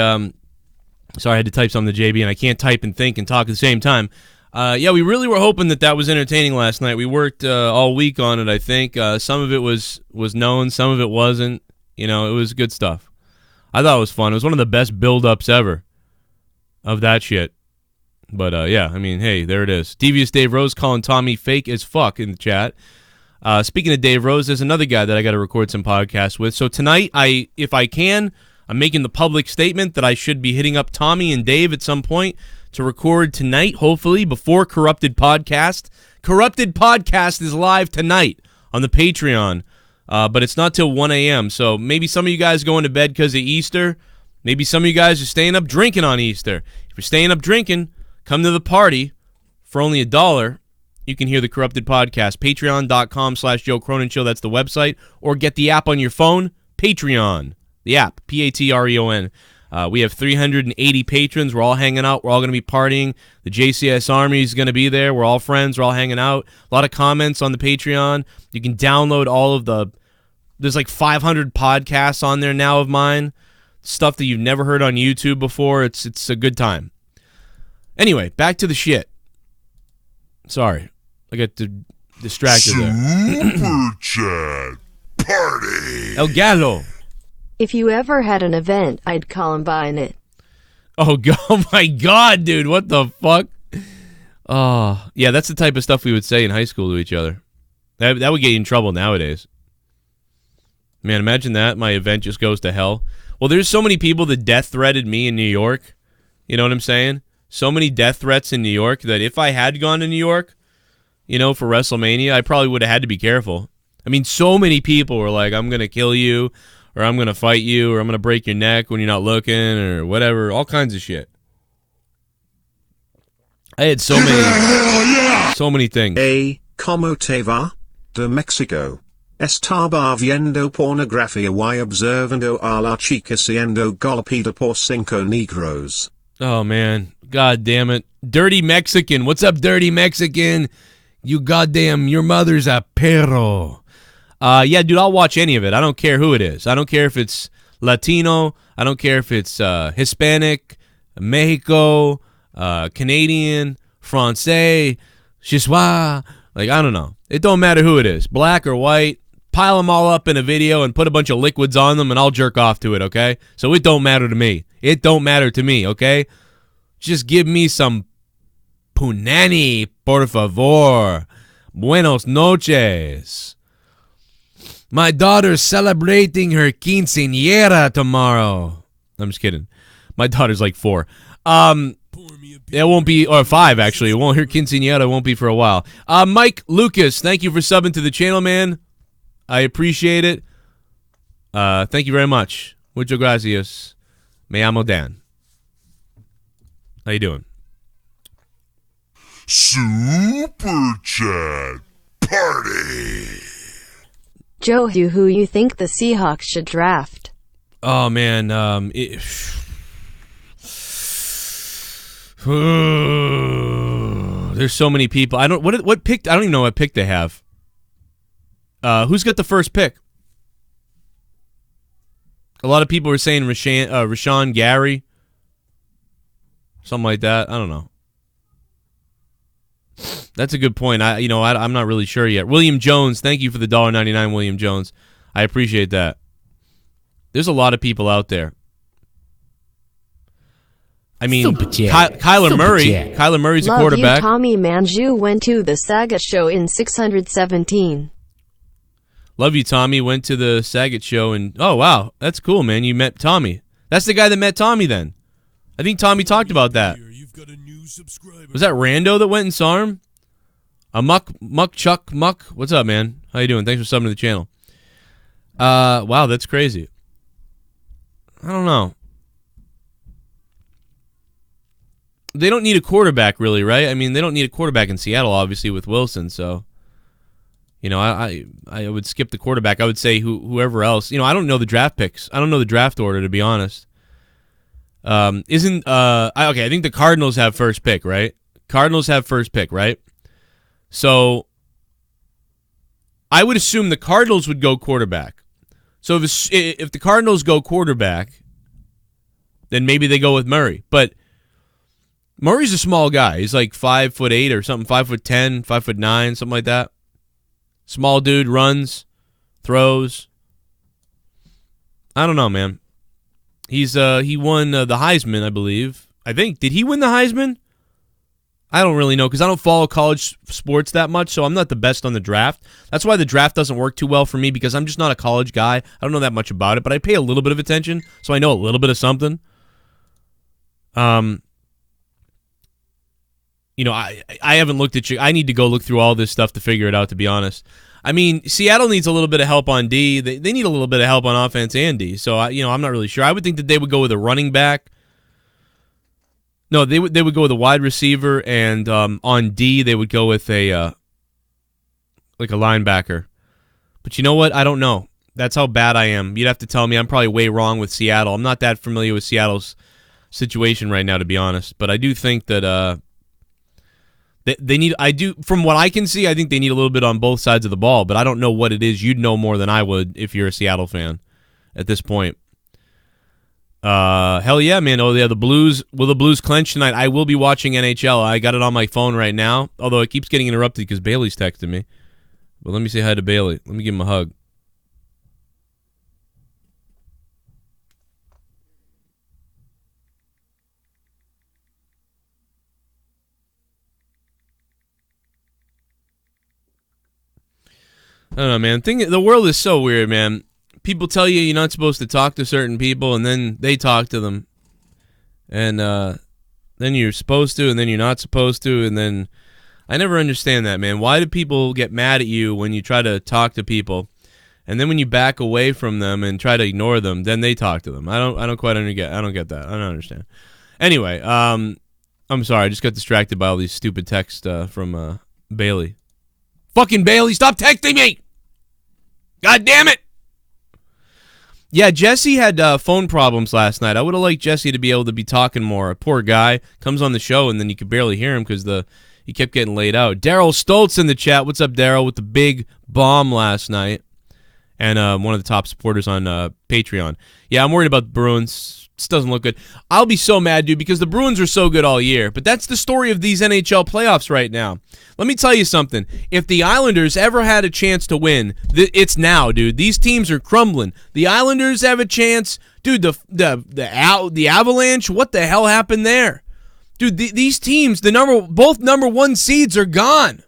sorry I had to type something to JB, and I can't type and think and talk at the same time. Yeah, we really were hoping that was entertaining last night. We worked all week on it, I think. Some of it was known, some of it wasn't. It was good stuff. I thought it was fun. It was one of the best build-ups ever of that shit. But, yeah, I mean, hey, there it is. Devious Dave Rose calling Tommy fake as fuck in the chat. Speaking of Dave Rose, there's another guy that I got to record some podcasts with. So tonight, if I can... I'm making the public statement that I should be hitting up Tommy and Dave at some point to record tonight, hopefully, before Corrupted Podcast. Corrupted Podcast is live tonight on the Patreon, but it's not till 1 a.m., so maybe some of you guys going to bed because of Easter. Maybe some of you guys are staying up drinking on Easter. If you're staying up drinking, come to the party for only $1. You can hear the Corrupted Podcast. Patreon.com/Joe Cronin Show, that's the website, or get the app on your phone, Patreon. The app, Patreon. We have 380 patrons. We're all hanging out. We're all going to be partying. The JCS Army is going to be there. We're all friends. We're all hanging out. A lot of comments on the Patreon. You can download all of there's like 500 podcasts on there now of mine. Stuff that you've never heard on YouTube before. It's a good time. Anyway, back to the shit. Sorry. I got distracted there. Super Chat Party. El Gallo. If you ever had an event, I'd combine it. Oh my God, dude. What the fuck? Oh, yeah, that's the type of stuff we would say in high school to each other. That would get you in trouble nowadays. Man, imagine that. My event just goes to hell. Well, there's so many people that death threatened me in New York. You know what I'm saying? So many death threats in New York that if I had gone to New York, for WrestleMania, I probably would have had to be careful. I mean, so many people were like, I'm going to kill you, or I'm going to fight you, or I'm going to break your neck when you're not looking, or whatever. All kinds of shit. I had so many things. Como te va? De Mexico. Estaba viendo pornografía y observando a la chica siendo golpeada por 5 negros. Oh, man. God damn it. Dirty Mexican. What's up, Dirty Mexican? You goddamn, your mother's a perro. Yeah, dude, I'll watch any of it. I don't care who it is. I don't care if it's Latino. I don't care if it's Hispanic, Mexico, Canadian, Francais, Chiswa. Like, I don't know. It don't matter who it is, black or white. Pile them all up in a video and put a bunch of liquids on them, and I'll jerk off to it, okay? So it don't matter to me. It don't matter to me, okay? Just give me some punani, por favor. Buenos noches. My daughter's celebrating her quinceañera tomorrow. I'm just kidding. My daughter's like 4. It won't be, or 5 actually. It won't. Her quinceañera won't be for a while. Mike Lucas, thank you for subbing to the channel, man. I appreciate it. Thank you very much. Muchas gracias. Me llamo Dan. How you doing? Super Chat Party. Joe, who you think the Seahawks should draft? Oh man, there's so many people. I don't what pick. I don't even know what pick they have. Who's got the first pick? A lot of people were saying Rashawn Gary, something like that. I don't know. That's a good point. I'm not really sure yet. William Jones, thank you for the $1.99, William Jones. I appreciate that. There's a lot of people out there. I mean, Super chat. Kyler Super Murray. chat. Kyler Murray's a Love quarterback. you, Tommy Manju went to the Saga show in 617. Love you, Tommy. Went to the Saget show, and oh wow, that's cool, man. You met Tommy. That's the guy that met Tommy. Then, I think Tommy talked about that. Was that Rando that went and saw him? A Muck Chuck Muck. What's up, man? How you doing? Thanks for subbing to the channel. Wow, that's crazy. I don't know. They don't need a quarterback, really, right? I mean, they don't need a quarterback in Seattle, obviously, with Wilson. So, you know, I would skip the quarterback. I would say whoever else. You know, I don't know the draft picks. I don't know the draft order, to be honest. Okay, I think the Cardinals have first pick, right? Cardinals have first pick, right? So I would assume the Cardinals would go quarterback. So if the Cardinals go quarterback, then maybe they go with Murray. But Murray's a small guy. He's like 5'8" or something, 5'10", 5'9", something like that. Small dude, runs, throws. I don't know, man. He won the Heisman, I believe. I think. Did he win the Heisman? I don't really know because I don't follow college sports that much, so I'm not the best on the draft. That's why the draft doesn't work too well for me because I'm just not a college guy. I don't know that much about it, but I pay a little bit of attention, so I know a little bit of something. You know, I haven't looked at you. I need to go look through all this stuff to figure it out, to be honest. I mean, Seattle needs a little bit of help on D. They need a little bit of help on offense and D. So, I'm not really sure. I would think that they would go with a running back. No, they would go with a wide receiver, and on D they would go with a linebacker. But you know what? I don't know. That's how bad I am. You'd have to tell me. I'm probably way wrong with Seattle. I'm not that familiar with Seattle's situation right now, to be honest. But I do think that they need. From what I can see, I think they need a little bit on both sides of the ball. But I don't know what it is. You'd know more than I would if you're a Seattle fan at this point. Hell yeah, man. Oh yeah, the Blues. Will the Blues clinch tonight? I will be watching NHL. I got it on my phone right now, although it keeps getting interrupted because Bailey's texting me. But let me say hi to Bailey. Let me give him a hug. I don't know, man. The world is so weird, man. People tell you you're not supposed to talk to certain people, and then they talk to them. And then you're supposed to, and then you're not supposed to, and then... I never understand that, man. Why do people get mad at you when you try to talk to people, and then when you back away from them and try to ignore them, then they talk to them? I don't quite get. I don't get that. I don't understand. Anyway, I'm sorry. I just got distracted by all these stupid texts from Bailey. Fucking Bailey, stop texting me! God damn it! Yeah, Jesse had phone problems last night. I would have liked Jesse to be able to be talking more. A poor guy comes on the show, and then you could barely hear him because he kept getting laid out. Darel Stultz in the chat. What's up, Darel? With the big bomb last night. And one of the top supporters on Patreon. Yeah, I'm worried about the Bruins. This doesn't look good. I'll be so mad, dude, because the Bruins are so good all year. But that's the story of these NHL playoffs right now. Let me tell you something. If the Islanders ever had a chance to win, it's now, dude. These teams are crumbling. The Islanders have a chance. Dude, the Avalanche, what the hell happened there? Dude, these teams, both number one seeds are gone.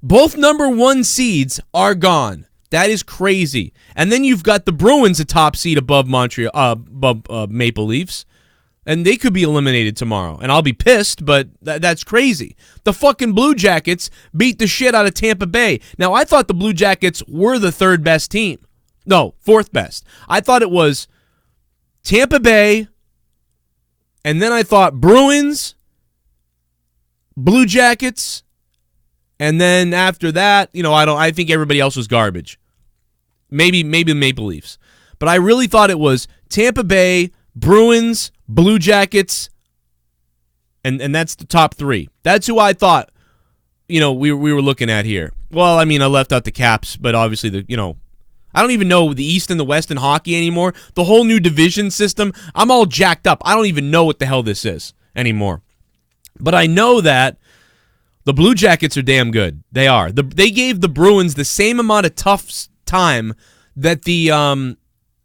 Both number one seeds are gone. That is crazy. And then you've got the Bruins, a top seed above Maple Leafs, and they could be eliminated tomorrow. And I'll be pissed, but that's crazy. The fucking Blue Jackets beat the shit out of Tampa Bay. Now, I thought the Blue Jackets were the third best team. No, fourth best. I thought it was Tampa Bay, and then I thought Bruins, Blue Jackets, and then after that, I think everybody else was garbage. Maybe the Maple Leafs. But I really thought it was Tampa Bay, Bruins, Blue Jackets, and that's the top three. That's who I thought, we were looking at here. Well, I mean, I left out the Caps, but obviously I don't even know the East and the West in hockey anymore. The whole new division system, I'm all jacked up. I don't even know what the hell this is anymore. But I know that the Blue Jackets are damn good. They are. They gave the Bruins the same amount of tough time that the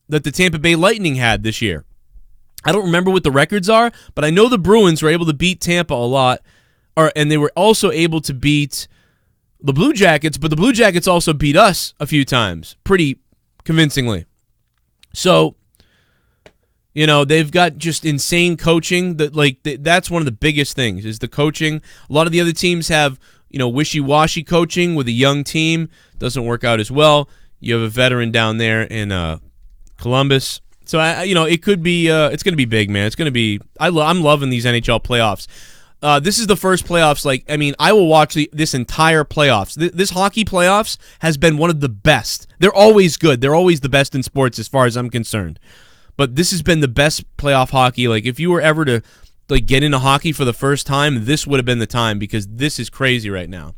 Tampa Bay Lightning had this year. I don't remember what the records are, but I know the Bruins were able to beat Tampa a lot, and they were also able to beat the Blue Jackets, but the Blue Jackets also beat us a few times, pretty convincingly. So, you know, they've got just insane coaching. That's one of the biggest things is the coaching. A lot of the other teams have, you know, wishy-washy coaching with a young team. Doesn't work out as well. You have a veteran down there in Columbus. So, it could be it's going to be big, man. It's going to be I'm loving these NHL playoffs. This is the first playoffs. I will watch this entire playoffs. This hockey playoffs has been one of the best. They're always good. They're always the best in sports as far as I'm concerned. But this has been the best playoff hockey. Like, if you were ever to get into hockey for the first time, this would have been the time because this is crazy right now.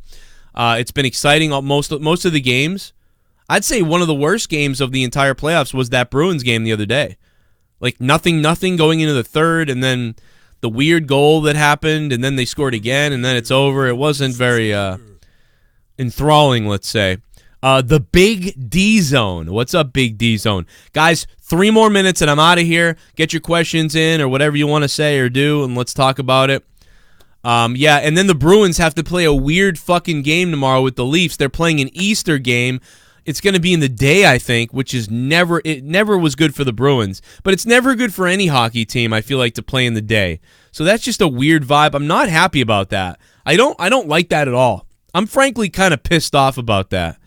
It's been exciting. Most of the games. I'd say one of the worst games of the entire playoffs was that Bruins game the other day. Like, nothing going into the third, and then the weird goal that happened, and then they scored again, and then it's over. It wasn't very enthralling, let's say. The Big D Zone. What's up, Big D Zone? Guys, 3 more minutes, and I'm out of here. Get your questions in or whatever you want to say or do, and let's talk about it. And then the Bruins have to play a weird fucking game tomorrow with the Leafs. They're playing an Easter game. It's going to be in the day, I think, which is never was good for the Bruins. But it's never good for any hockey team, I feel like, to play in the day. So that's just a weird vibe. I'm not happy about that. I don't like that at all. I'm frankly kind of pissed off about that.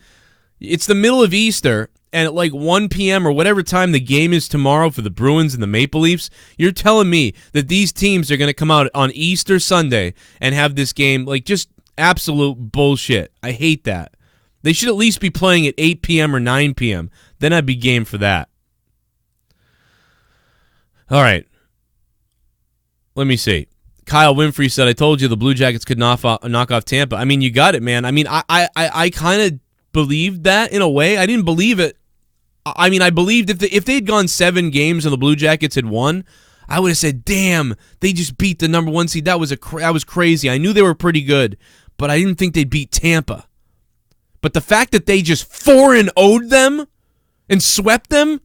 It's the middle of Easter, and at like 1 p.m. or whatever time the game is tomorrow for the Bruins and the Maple Leafs, you're telling me that these teams are going to come out on Easter Sunday and have this game, like, just absolute bullshit. I hate that. They should at least be playing at 8 p.m. or 9 p.m. Then I'd be game for that. All right. Let me see. Kyle Winfrey said, I told you the Blue Jackets could knock off Tampa. I mean, you got it, man. I mean, I kind of believed that in a way. I didn't believe it. I mean, I believed if they'd gone 7 games and the Blue Jackets had won, I would have said, damn, they just beat the number 1 seed. That was crazy. I knew they were pretty good, but I didn't think they'd beat Tampa. But the fact that they just 4-0'd them and swept them,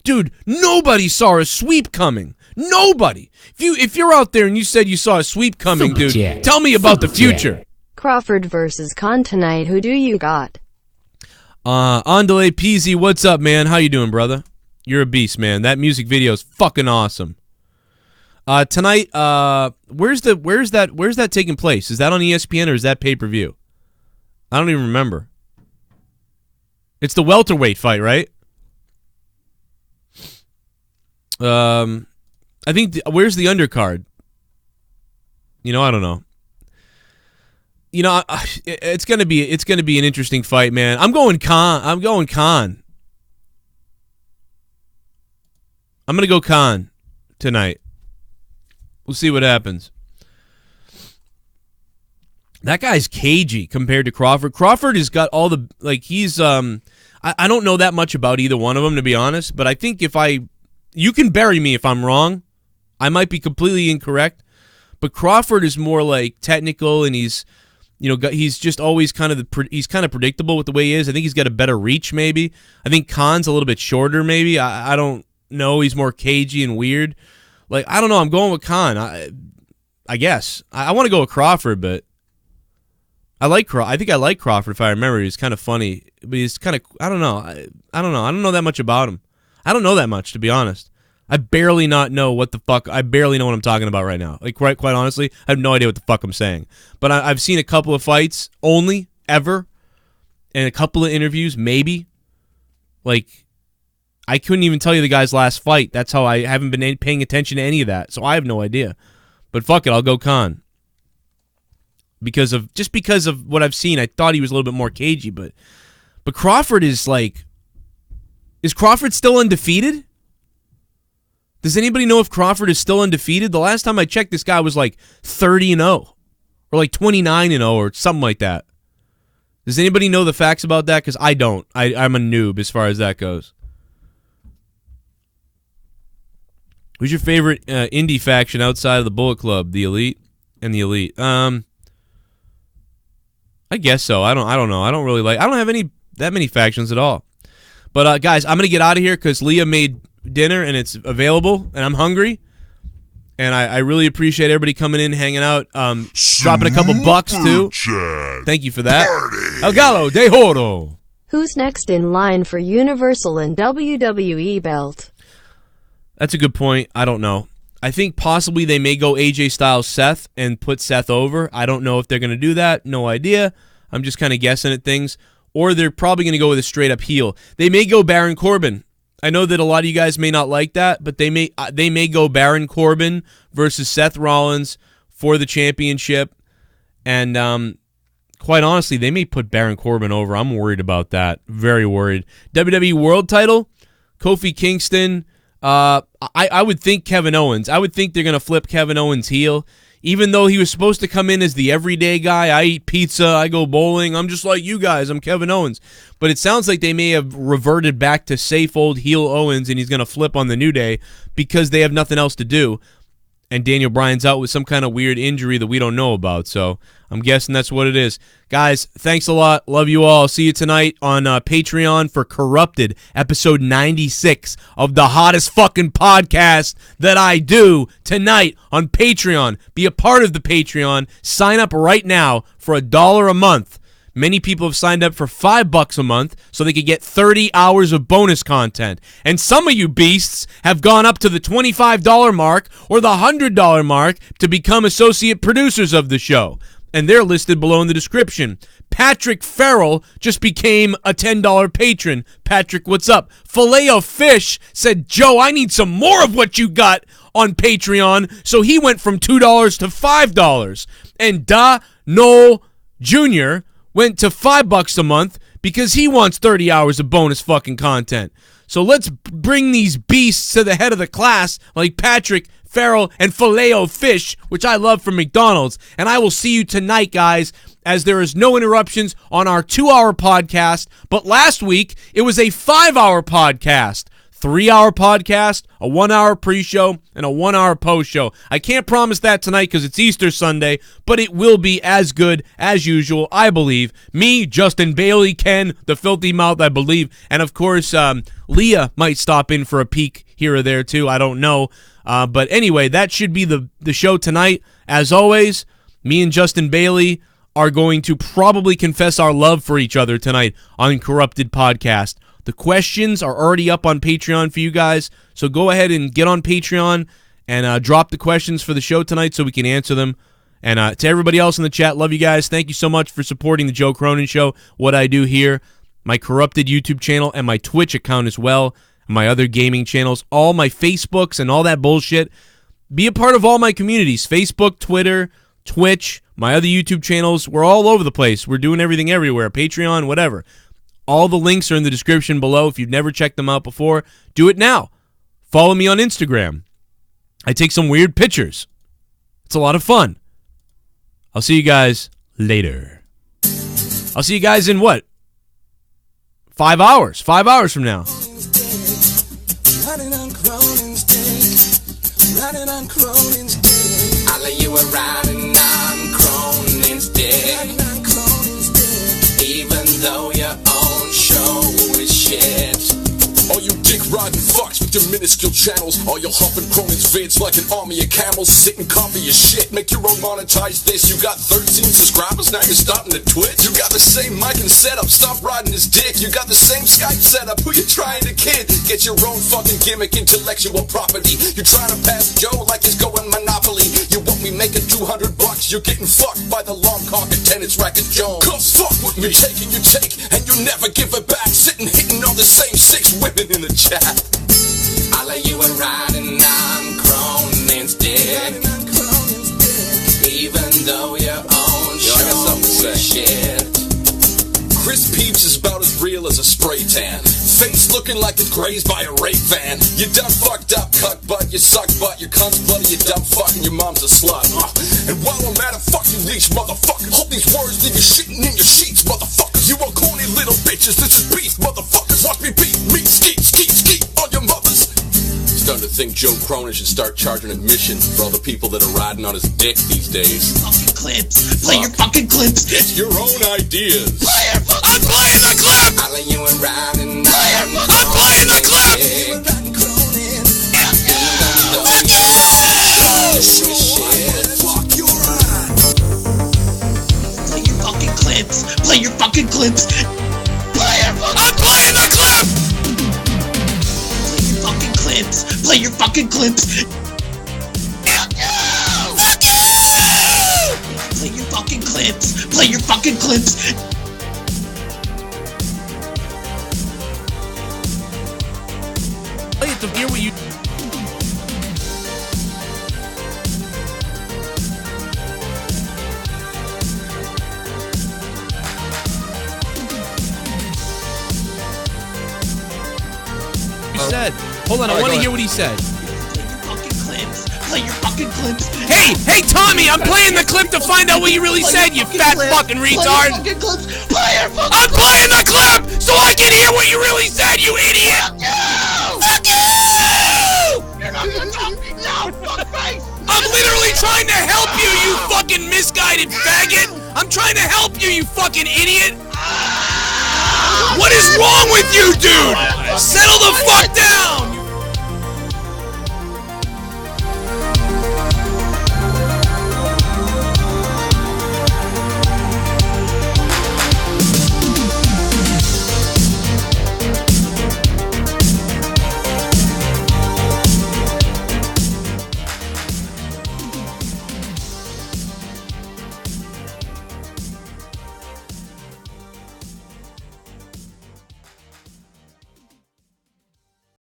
dude, nobody saw a sweep coming. Nobody. If you're out there and you said you saw a sweep coming, dude, tell me about the future. Crawford versus Khan tonight. Who do you got? Andale Peasy, what's up, man? How you doing, brother? You're a beast, man. That music video is fucking awesome. Tonight, where's that taking place? Is that on ESPN or is that pay-per-view? I don't even remember. It's the welterweight fight, right? I think where's the undercard? I don't know. It's gonna be an interesting fight, man. I'm going Khan. I'm gonna go Khan tonight. We'll see what happens. That guy's cagey compared to Crawford. Crawford has got all the, he's, I don't know that much about either one of them, to be honest, but I think you can bury me if I'm wrong. I might be completely incorrect, but Crawford is more, technical, and he's just always he's kind of predictable with the way he is. I think he's got a better reach, maybe. I think Khan's a little bit shorter, maybe. I don't know. He's more cagey and weird. I don't know. I'm going with Khan, I guess. I want to go with Crawford, but I think I like Crawford, if I remember. He's kind of funny, but he's kind of, I don't know. I don't know that much about him. I don't know that much, to be honest. I barely know what I'm talking about right now. Quite honestly, I have no idea what the fuck I'm saying. But I've seen a couple of fights only, ever, and a couple of interviews, maybe. I couldn't even tell you the guy's last fight. That's how I haven't been paying attention to any of that, so I have no idea. But fuck it, I'll go Khan. Because of what I've seen, I thought he was a little bit more cagey, but Crawford is Crawford still undefeated? Does anybody know if Crawford is still undefeated? The last time I checked, this guy was 30-0 or 29-0 or something like that. Does anybody know the facts about that? Because I don't. I'm a noob as far as that goes. Who's your favorite indie faction outside of the Bullet Club, the Elite and the Elite? I guess so. I don't know. I don't have that many factions at all. But guys, I'm gonna get out of here because Leah made dinner and it's available and I'm hungry. And I really appreciate everybody coming in, hanging out, dropping a couple bucks, too. Chat. Thank you for that. Party. El Gallo de Oro. Who's next in line for Universal and WWE belt? That's a good point. I don't know. I think possibly they may go AJ Styles Seth and put Seth over. I don't know if they're going to do that. No idea. I'm just kind of guessing at things. Or they're probably going to go with a straight-up heel. They may go Baron Corbin. I know that a lot of you guys may not like that, but they may go Baron Corbin versus Seth Rollins for the championship. And quite honestly, they may put Baron Corbin over. I'm worried about that. Very worried. WWE World Title, Kofi Kingston. I would think Kevin Owens. I would think they're going to flip Kevin Owens heel. Even though he was supposed to come in as the everyday guy, I eat pizza, I go bowling, I'm just like you guys, I'm Kevin Owens. But it sounds like they may have reverted back to safe old heel Owens, and he's going to flip on the New Day because they have nothing else to do. And Daniel Bryan's out with some kind of weird injury that we don't know about, so I'm guessing that's what it is. Guys, thanks a lot. Love you all. See you tonight on Patreon for Corrupted, episode 96 of the hottest fucking podcast that I do tonight on Patreon. Be a part of the Patreon. Sign up right now for $1 a month. Many people have signed up for $5 a month so they could get 30 hours of bonus content. And some of you beasts have gone up to the $25 mark or the $100 mark to become associate producers of the show. And they're listed below in the description. Patrick Farrell just became a $10 patron. Patrick, what's up? Filet-O-Fish said, Joe, I need some more of what you got on Patreon. So he went from $2 to $5. And Da Noel Jr. went to $5 a month because he wants 30 hours of bonus fucking content. So let's bring these beasts to the head of the class like Patrick Farrell and Filet-O-Fish, which I love from McDonald's. And I will see you tonight, guys, as there is no interruptions on our 2-hour podcast. But last week, it was a 5-hour podcast. 3-hour podcast, a 1-hour pre-show, and a 1-hour post-show. I can't promise that tonight because it's Easter Sunday, but it will be as good as usual, I believe. Me, Justin Bailey, Ken, the Filthy Mouth, I believe, and of course, Leah might stop in for a peek here or there too. I don't know. But anyway, that should be the show tonight. As always, me and Justin Bailey are going to probably confess our love for each other tonight on Corrupted Podcast. The questions are already up on Patreon for you guys, so go ahead and get on Patreon and drop the questions for the show tonight so we can answer them. And to everybody else in the chat, love you guys. Thank you so much for supporting the Joe Cronin Show, what I do here, my Corrupted YouTube channel, and my Twitch account as well, and my other gaming channels, all my Facebooks and all that bullshit. Be a part of all my communities, Facebook, Twitter, Twitch, my other YouTube channels. We're all over the place. We're doing everything everywhere, Patreon, whatever. All the links are in the description below. If you've never checked them out before, do it now. Follow me on Instagram. I take some weird pictures. It's a lot of fun. I'll see you guys later. I'll see you guys in what? 5 hours. 5 hours from now. Running on Cronin's dick. Running on Cronin's dick. I'll lay you around and on Cronin's dick. Running on Cronin's dick. Even though your own show is shit. All you dick-riding fucks with your minuscule channels, all your humping Cronin's vids like an army of camels, sitting comfy as shit, make your own monetize this. You got 13 subscribers, now you're starting to Twitch. You got the same mic and setup, stop riding his dick. You got the same Skype setup, who you trying to kid? Get your own fucking gimmick, intellectual property. You trying to pass Joe like it's going Monopoly. You won't be making $200, you're getting fucked by the long cock attendance racket Jones. Come fuck with me, taking your take, and you never give it back. Sitting hitting on the same 6 women in the chat. I'll lay you around and on Cronin's dick. Even though your own show is shit. Chris Peeps is about as real as a spray tan. Face looking like it's grazed by a rape van. You done fucked up, cuck butt, you suck butt, your cunt's bloody, you dumb fuck, and your mom's a slut. And while I'm at it, fuck you leash, motherfucker. Hope these words leave you shitting in your sheets, motherfuckers. You are corny little bitches, this is beef, motherfuckers. Watch me beat, me skeet, skeet, skeet on your mothers. Starting to think Joe Cronin should start charging admission for all the people that are riding on his dick these days. Fucking clips. Play your fucking clips. Get your own ideas. I'm playing the clip. I'll lay you around and I'm playing the clip. clips. Play your fucking I'm playing the clip! Play your fucking clips. Play your fucking clips. Fuck you! Play your fucking clips. Play your fucking clips. I have to hear what you... said. Hold on, I want to hear what he said. Play your fucking clips. Hey, Tommy, I'm playing the clip to find out what you really said, you fat fucking retard. Play your fucking clips. Play your fucking I'm playing the clip so I can hear what you really said, you idiot. Fuck you! You're not gonna talk me now, fuckface. I'm literally trying to help you, you fucking misguided faggot. I'm trying to help you, you fucking idiot. What is wrong with you, dude?